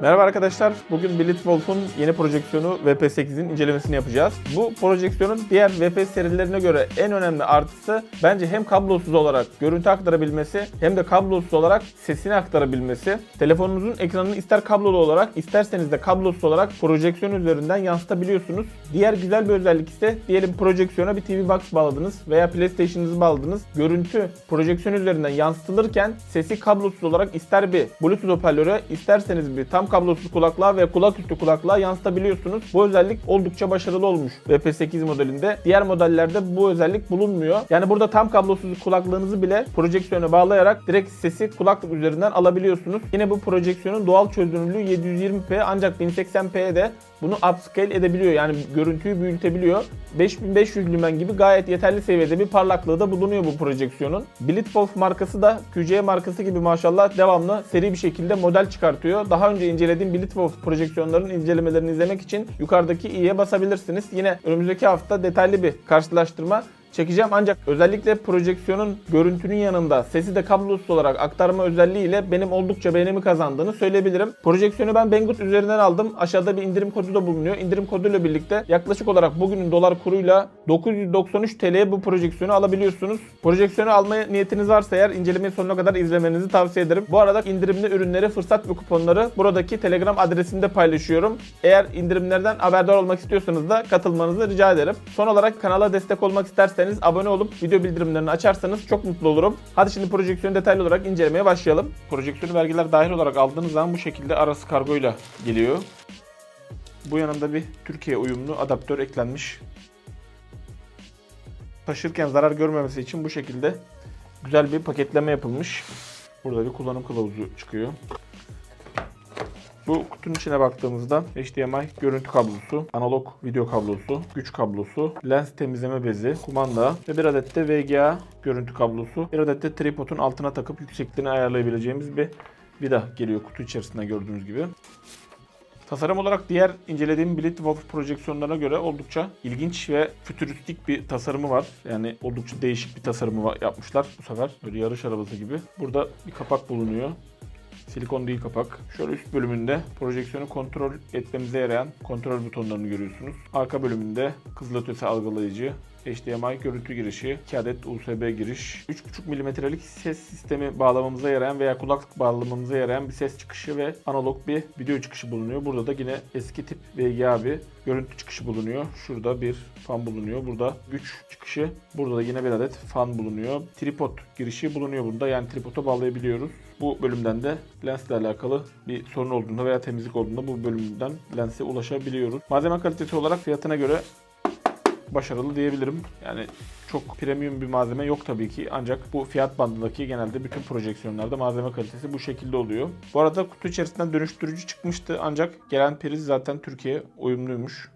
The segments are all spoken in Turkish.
Merhaba arkadaşlar. Bugün Blitzwolf'un yeni projeksiyonu VP8'in incelemesini yapacağız. Bu projeksiyonun diğer VP serilerine göre en önemli artısı bence hem kablosuz olarak görüntü aktarabilmesi hem de kablosuz olarak sesini aktarabilmesi. Telefonunuzun ekranını ister kablolu olarak isterseniz de kablosuz olarak projeksiyon üzerinden yansıtabiliyorsunuz. Diğer güzel bir özellik ise diyelim projeksiyona bir TV Box bağladınız veya PlayStation'ınızı bağladınız. Görüntü projeksiyon üzerinden yansıtılırken sesi kablosuz olarak ister bir Bluetooth hoparlöre isterseniz bir tam kablosuz kulaklığa ve kulaküstü kulaklığa yansıtabiliyorsunuz. Bu özellik oldukça başarılı olmuş VP8 modelinde. Diğer modellerde bu özellik bulunmuyor. Yani burada tam kablosuz kulaklığınızı bile projeksiyona bağlayarak direkt sesi kulaklık üzerinden alabiliyorsunuz. Yine bu projeksiyonun doğal çözünürlüğü 720p ancak 1080p'de bunu upscale edebiliyor. Yani görüntüyü büyütebiliyor. 5500 lümen gibi gayet yeterli seviyede bir parlaklığı da bulunuyor bu projeksiyonun. Blitzwolf markası da QC markası gibi maşallah devamlı seri bir şekilde model çıkartıyor. Daha önce incelediğim Blitzwolf projeksiyonların incelemelerini izlemek için yukarıdaki i'ye basabilirsiniz. Yine önümüzdeki hafta detaylı bir karşılaştırma çekeceğim ancak özellikle projeksiyonun görüntünün yanında sesi de kablosuz olarak aktarma özelliğiyle benim oldukça beğenimi kazandığını söyleyebilirim. Projeksiyonu ben Banggood üzerinden aldım. Aşağıda bir indirim kodu da bulunuyor. İndirim koduyla birlikte yaklaşık olarak bugünün dolar kuruyla 993 TL'ye bu projeksiyonu alabiliyorsunuz. Projeksiyonu almaya niyetiniz varsa eğer incelemeyi sonuna kadar izlemenizi tavsiye ederim. Bu arada indirimli ürünleri, fırsat ve kuponları buradaki Telegram adresinde paylaşıyorum. Eğer indirimlerden haberdar olmak istiyorsanız da katılmanızı rica ederim. Son olarak kanala destek olmak isterseniz abone olup video bildirimlerini açarsanız çok mutlu olurum. Hadi şimdi projeksiyonu detaylı olarak incelemeye başlayalım. Projeksiyonu vergiler dahil olarak aldığınız zaman bu şekilde arası kargoyla geliyor. Bu yanında bir Türkiye uyumlu adaptör eklenmiş. Taşırken zarar görmemesi için bu şekilde güzel bir paketleme yapılmış. Burada bir kullanım kılavuzu çıkıyor. Bu kutunun içine baktığımızda HDMI görüntü kablosu, analog video kablosu, güç kablosu, lens temizleme bezi, kumanda ve bir adet de VGA görüntü kablosu. Bir adet de tripodun altına takıp yüksekliğini ayarlayabileceğimiz bir vida geliyor kutu içerisinde gördüğünüz gibi. Tasarım olarak diğer incelediğim Blitzwolf projeksiyonlarına göre oldukça ilginç ve fütüristik bir tasarımı var. Yani oldukça değişik bir tasarımı yapmışlar bu sefer. Böyle yarış arabası gibi. Burada bir kapak bulunuyor. Silikon değil kapak. Şöyle üst bölümünde projeksiyonu kontrol etmemize yarayan kontrol butonlarını görüyorsunuz. Arka bölümünde kızılötesi algılayıcı, HDMI görüntü girişi, 2 adet USB giriş, 3,5 mm'lik ses sistemi bağlamamıza yarayan veya kulaklık bağlamamıza yarayan bir ses çıkışı ve analog bir video çıkışı bulunuyor. Burada da yine eski tip VGA bir görüntü çıkışı bulunuyor. Şurada bir fan bulunuyor. Burada güç çıkışı. Burada da yine bir adet fan bulunuyor. Tripod girişi bulunuyor burada. Yani tripoda bağlayabiliyoruz. Bu bölümden de lensle alakalı bir sorun olduğunda veya temizlik olduğunda bu bölümden lense ulaşabiliyoruz. Malzeme kalitesi olarak fiyatına göre başarılı diyebilirim. Yani çok premium bir malzeme yok tabii ki. Ancak bu fiyat bandındaki genelde bütün projeksiyonlarda malzeme kalitesi bu şekilde oluyor. Bu arada kutu içerisinden dönüştürücü çıkmıştı ancak gelen priz zaten Türkiye uyumluymuş.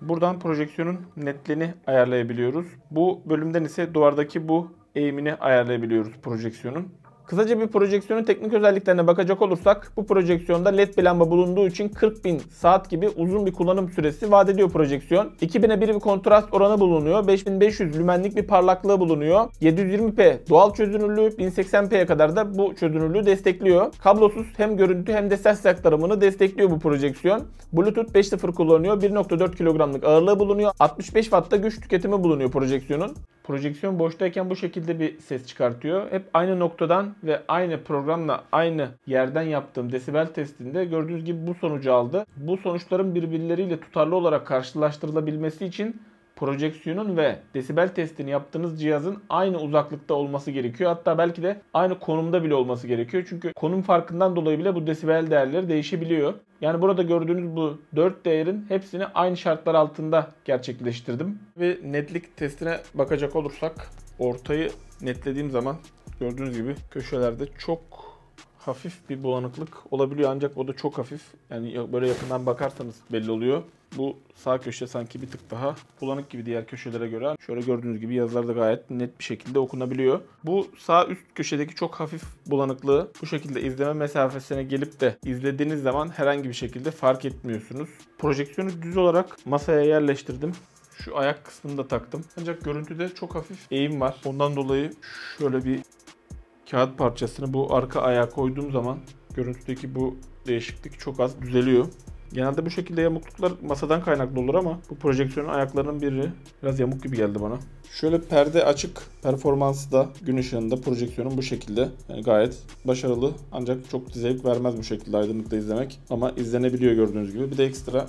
Buradan projeksiyonun netliğini ayarlayabiliyoruz. Bu bölümden ise duvardaki bu eğimini ayarlayabiliyoruz projeksiyonun. Kısaca bir projeksiyonun teknik özelliklerine bakacak olursak bu projeksiyonda LED bir lamba bulunduğu için 40.000 saat gibi uzun bir kullanım süresi vaat ediyor projeksiyon. 2000'e 1 bir kontrast oranı bulunuyor. 5500 lümenlik bir parlaklığı bulunuyor. 720p doğal çözünürlüğü, 1080p'ye kadar da bu çözünürlüğü destekliyor. Kablosuz hem görüntü hem de ses aktarımını destekliyor bu projeksiyon. Bluetooth 5.0 kullanıyor. 1.4 kilogramlık ağırlığı bulunuyor. 65 Watt'ta güç tüketimi bulunuyor projeksiyonun. Projeksiyon boştayken bu şekilde bir ses çıkartıyor. Hep aynı noktadan ve aynı programla aynı yerden yaptığım desibel testinde gördüğünüz gibi bu sonucu aldı. Bu sonuçların birbirleriyle tutarlı olarak karşılaştırılabilmesi için projeksiyonun ve desibel testini yaptığınız cihazın aynı uzaklıkta olması gerekiyor. Hatta belki de aynı konumda bile olması gerekiyor. Çünkü konum farkından dolayı bile bu desibel değerleri değişebiliyor. Yani burada gördüğünüz bu 4 değerin hepsini aynı şartlar altında gerçekleştirdim. Ve netlik testine bakacak olursak ortayı netlediğim zaman gördüğünüz gibi köşelerde çok hafif bir bulanıklık olabiliyor ancak o da çok hafif. Yani böyle yakından bakarsanız belli oluyor. Bu sağ köşe sanki bir tık daha bulanık gibi diğer köşelere göre. Şöyle gördüğünüz gibi yazılar da gayet net bir şekilde okunabiliyor. Bu sağ üst köşedeki çok hafif bulanıklığı bu şekilde izleme mesafesine gelip de izlediğiniz zaman herhangi bir şekilde fark etmiyorsunuz. Projeksiyonu düz olarak masaya yerleştirdim. Şu ayak kısmını da taktım. Ancak görüntüde çok hafif eğim var. Ondan dolayı şöyle bir kağıt parçasını bu arka ayağa koyduğum zaman görüntüdeki bu değişiklik çok az düzeliyor. Genelde bu şekilde yamukluklar masadan kaynaklı olur ama bu projeksiyonun ayaklarının biri biraz yamuk gibi geldi bana. Şöyle perde açık performansı da gün ışığında projeksiyonun bu şekilde. Yani gayet başarılı ancak çok zevk vermez bu şekilde aydınlıkta izlemek. Ama izlenebiliyor gördüğünüz gibi. Bir de ekstra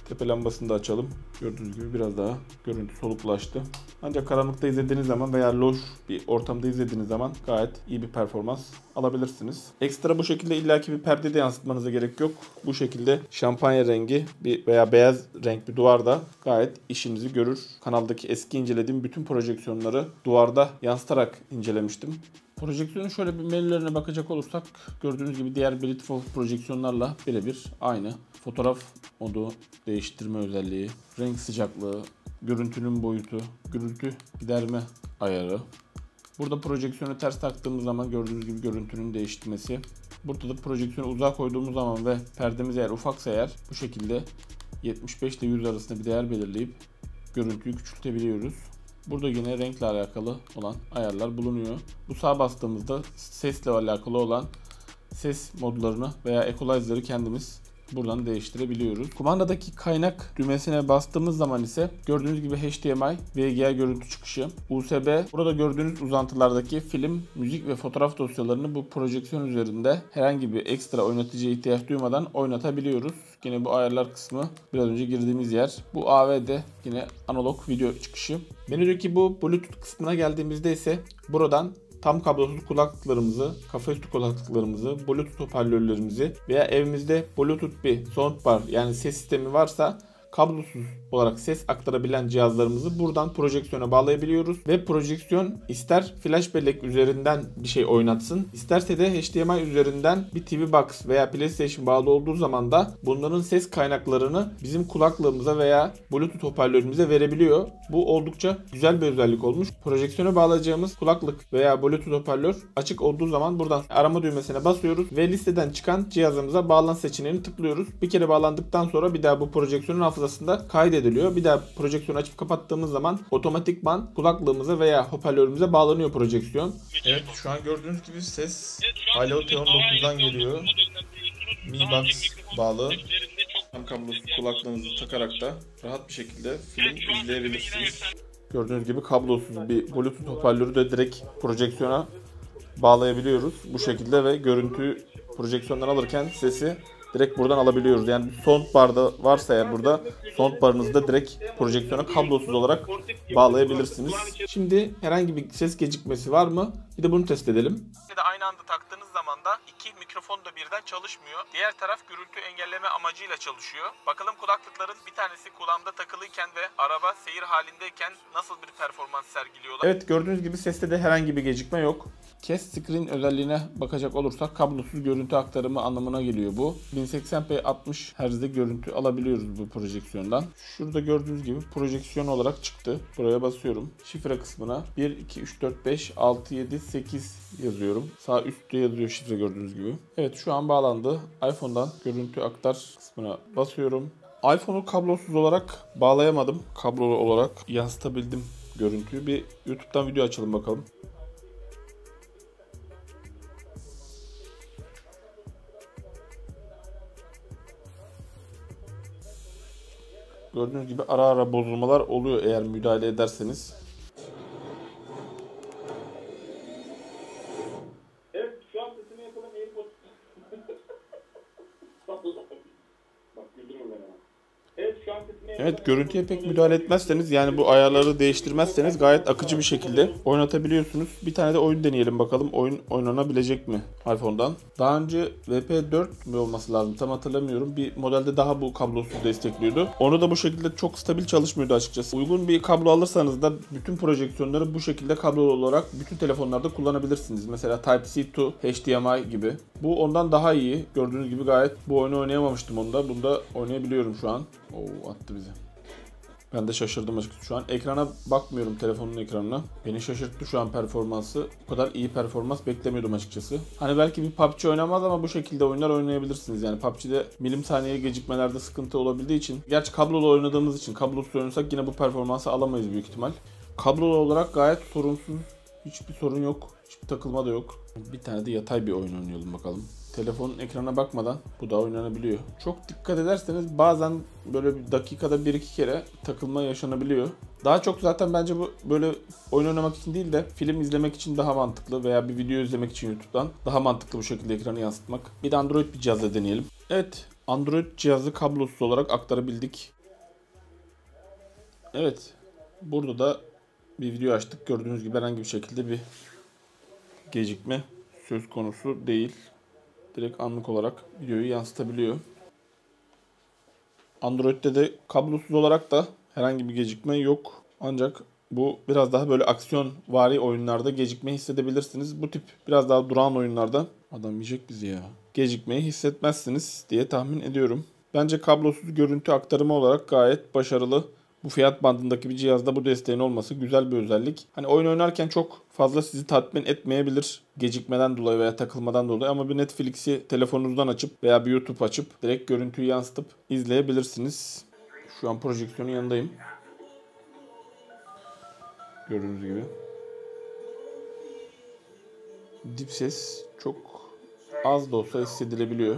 tepe lambasını da açalım. Gördüğünüz gibi biraz daha görüntü soluklaştı. Ancak karanlıkta izlediğiniz zaman veya loş bir ortamda izlediğiniz zaman gayet iyi bir performans alabilirsiniz. Ekstra bu şekilde illaki bir perde de yansıtmanıza gerek yok. Bu şekilde şampanya rengi veya beyaz renk bir duvarda gayet işinizi görür. Kanaldaki eski incelediğim bütün projeksiyonları duvarda yansıtarak incelemiştim. Projeksiyonun şöyle bir menülerine bakacak olursak gördüğünüz gibi diğer Brightfall projeksiyonlarla birebir aynı. Fotoğraf modu, değiştirme özelliği, renk sıcaklığı, görüntünün boyutu, gürültü giderme ayarı. Burada projeksiyonu ters taktığımız zaman gördüğünüz gibi görüntünün değiştirmesi. Burada da projeksiyonu uzağa koyduğumuz zaman ve perdemiz eğer ufaksa eğer bu şekilde 75 ile 100 arasında bir değer belirleyip görüntüyü küçültebiliyoruz. Burada yine renkle alakalı olan ayarlar bulunuyor. Bu sağa bastığımızda sesle alakalı olan ses modlarını veya equalizer'ı kendimiz buradan değiştirebiliyoruz. Kumandadaki kaynak düğmesine bastığımız zaman ise gördüğünüz gibi HDMI, VGA görüntü çıkışı, USB. Burada gördüğünüz uzantılardaki film, müzik ve fotoğraf dosyalarını bu projeksiyon üzerinde herhangi bir ekstra oynatıcıya ihtiyaç duymadan oynatabiliyoruz. Yine bu ayarlar kısmı biraz önce girdiğimiz yer. Bu AVD yine analog video çıkışı. Menüdeki bu Bluetooth kısmına geldiğimizde ise buradan tam kablosuz kulaklıklarımızı, kafa üstü kulaklıklarımızı, Bluetooth hoparlörlerimizi veya evimizde Bluetooth bir soundbar yani ses sistemi varsa kablosuz olarak ses aktarabilen cihazlarımızı buradan projeksiyona bağlayabiliyoruz. Ve projeksiyon ister flash bellek üzerinden bir şey oynatsın, isterse de HDMI üzerinden bir TV Box veya PlayStation bağlı olduğu zaman da bunların ses kaynaklarını bizim kulaklığımıza veya Bluetooth hoparlörümüze verebiliyor. Bu oldukça güzel bir özellik olmuş. Projeksiyona bağlayacağımız kulaklık veya Bluetooth hoparlör açık olduğu zaman buradan arama düğmesine basıyoruz ve listeden çıkan cihazımıza bağlan seçeneğini tıklıyoruz. Bir kere bağlandıktan sonra bir daha bu projeksiyonun hafızasında kaydediliyor. Bir daha projeksiyonu açıp kapattığımız zaman otomatikman kulaklığımıza veya hoparlörümüze bağlanıyor projeksiyon. Evet, şu an gördüğünüz gibi ses Alo T19'dan geliyor. Mi Box bağlı. Tam kablosuz kulaklığınızı takarak da rahat bir şekilde film izleyebilirsiniz. Gördüğünüz gibi kablosuz bir Bluetooth hoparlörü de direkt projeksiyona bağlayabiliyoruz. Bu şekilde ve görüntüyü projeksiyondan alırken sesi direkt buradan alabiliyoruz. Yani soundbar'da varsa eğer burada soundbar'ınızı da direkt projeksiyona kablosuz olarak bağlayabilirsiniz. Şimdi herhangi bir ses gecikmesi var mı? Bir de bunu test edelim. Aynı anda taktığınız zaman da iki mikrofon da birden çalışmıyor. Diğer taraf gürültü engelleme amacıyla çalışıyor. Bakalım kulaklıkların bir tanesi kulağımda takılıyken ve araba seyir halindeyken nasıl bir performans sergiliyorlar? Evet, gördüğünüz gibi seste de herhangi bir gecikme yok. Cast Screen özelliğine bakacak olursak kablosuz görüntü aktarımı anlamına geliyor bu. 1080p 60 Hz'de görüntü alabiliyoruz bu projeksiyondan. Şurada gördüğünüz gibi projeksiyon olarak çıktı. Buraya basıyorum. Şifre kısmına 1, 2, 3, 4, 5, 6, 7, 8 yazıyorum. Sağ üstte yazıyor şifre gördüğünüz gibi. Evet, şu an bağlandı. iPhone'dan görüntü aktar kısmına basıyorum. iPhone'u kablosuz olarak bağlayamadım. Kablolu olarak yansıtabildim görüntüyü. Bir YouTube'dan video açalım bakalım. Gördüğünüz gibi ara ara bozulmalar oluyor eğer müdahale ederseniz. Evet, şu an sesini yapalım AirPods. Bak güldürme beni. Evet, şu an sesini yapalım. Evet, görüntüye pek müdahale etmezseniz yani bu ayarları değiştirmezseniz gayet akıcı bir şekilde oynatabiliyorsunuz. Bir tane de oyun deneyelim bakalım. Oyun oynanabilecek mi iPhone'dan? Daha önce VP4 mi olması lazım tam hatırlamıyorum. Bir modelde daha bu kablosuz destekliyordu. Onu da bu şekilde çok stabil çalışmıyordu açıkçası. Uygun bir kablo alırsanız da bütün projeksiyonları bu şekilde kablolu olarak bütün telefonlarda kullanabilirsiniz. Mesela Type-C to HDMI gibi. Bu ondan daha iyi. Gördüğünüz gibi gayet bu oyunu oynayamamıştım onda. Bunda oynayabiliyorum şu an. Oo, attı bizi. Ben de şaşırdım açıkçası şu an. Ekrana bakmıyorum, telefonun ekranına. Beni şaşırttı şu an performansı. Bu kadar iyi performans beklemiyordum açıkçası. Hani belki bir PUBG oynamaz ama bu şekilde oyunlar oynayabilirsiniz. Yani PUBG'de milim saniye gecikmelerde sıkıntı olabildiği için. Gerçi kablolu oynadığımız için kablosuz oynasak yine bu performansı alamayız büyük ihtimal. Kablolu olarak gayet sorunsuz. Hiçbir sorun yok. Hiçbir takılma da yok. Bir tane de yatay bir oyun oynayalım bakalım. telefonun ekrana bakmadan bu da oynanabiliyor. Çok dikkat ederseniz bazen böyle bir dakikada 1-2 kere takılma yaşanabiliyor. Daha çok zaten bence bu böyle oyun oynamak için değil de film izlemek için daha mantıklı veya bir video izlemek için YouTube'dan daha mantıklı bu şekilde ekranı yansıtmak. Bir de Android bir cihazla deneyelim. Evet, Android cihazı kablosuz olarak aktarabildik. Evet, burada da bir video açtık. Gördüğünüz gibi herhangi bir şekilde bir gecikme söz konusu değil. Direkt anlık olarak videoyu yansıtabiliyor. Android'de de kablosuz olarak da herhangi bir gecikme yok. Ancak bu biraz daha böyle aksiyonvari oyunlarda gecikme hissedebilirsiniz. Bu tip biraz daha durağan oyunlarda adam yiyecek bizi ya. Gecikmeyi hissetmezsiniz diye tahmin ediyorum. Bence kablosuz görüntü aktarımı olarak gayet başarılı. Bu fiyat bandındaki bir cihazda bu desteğin olması güzel bir özellik. Hani oyun oynarken çok fazla sizi tatmin etmeyebilir gecikmeden dolayı veya takılmadan dolayı, ama bir Netflix'i telefonunuzdan açıp veya bir YouTube açıp direkt görüntüyü yansıtıp izleyebilirsiniz. Şu an projeksiyonun yanındayım. Gördüğünüz gibi. Dip ses çok az da olsa hissedilebiliyor.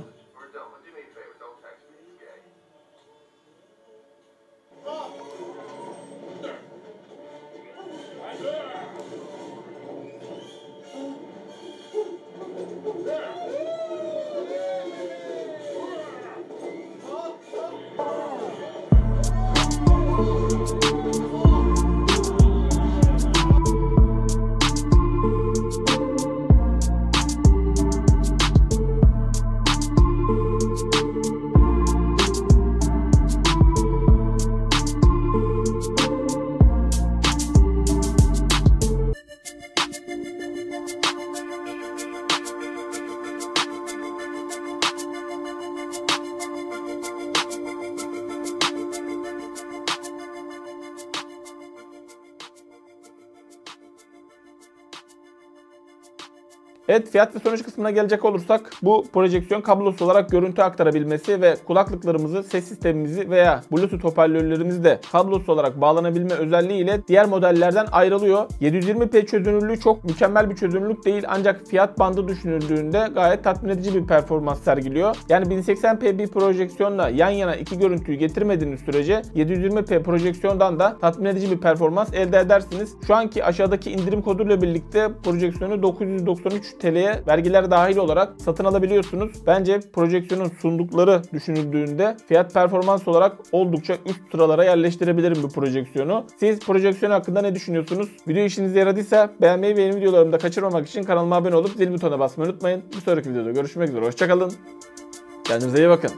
Evet, fiyat ve sonuç kısmına gelecek olursak bu projeksiyon kablosuz olarak görüntü aktarabilmesi ve kulaklıklarımızı, ses sistemimizi veya Bluetooth hoparlörlerimizi de kablosuz olarak bağlanabilme özelliğiyle diğer modellerden ayrılıyor. 720p çözünürlüğü çok mükemmel bir çözünürlük değil, ancak fiyat bandı düşünüldüğünde gayet tatmin edici bir performans sergiliyor. Yani 1080p bir projeksiyonla yan yana iki görüntüyü getirmediğiniz sürece 720p projeksiyondan da tatmin edici bir performans elde edersiniz. Şu anki aşağıdaki indirim koduyla birlikte projeksiyonu 993 TL'ye vergiler dahil olarak satın alabiliyorsunuz. Bence projeksiyonun sundukları düşünüldüğünde fiyat performans olarak oldukça üst sıralara yerleştirebilirim bu projeksiyonu. Siz projeksiyon hakkında ne düşünüyorsunuz? Video işinize yaradıysa beğenmeyi ve yeni videolarımı da kaçırmamak için kanalıma abone olup zil butonuna basmayı unutmayın. Bir sonraki videoda görüşmek üzere. Hoşçakalın. Kendinize iyi bakın.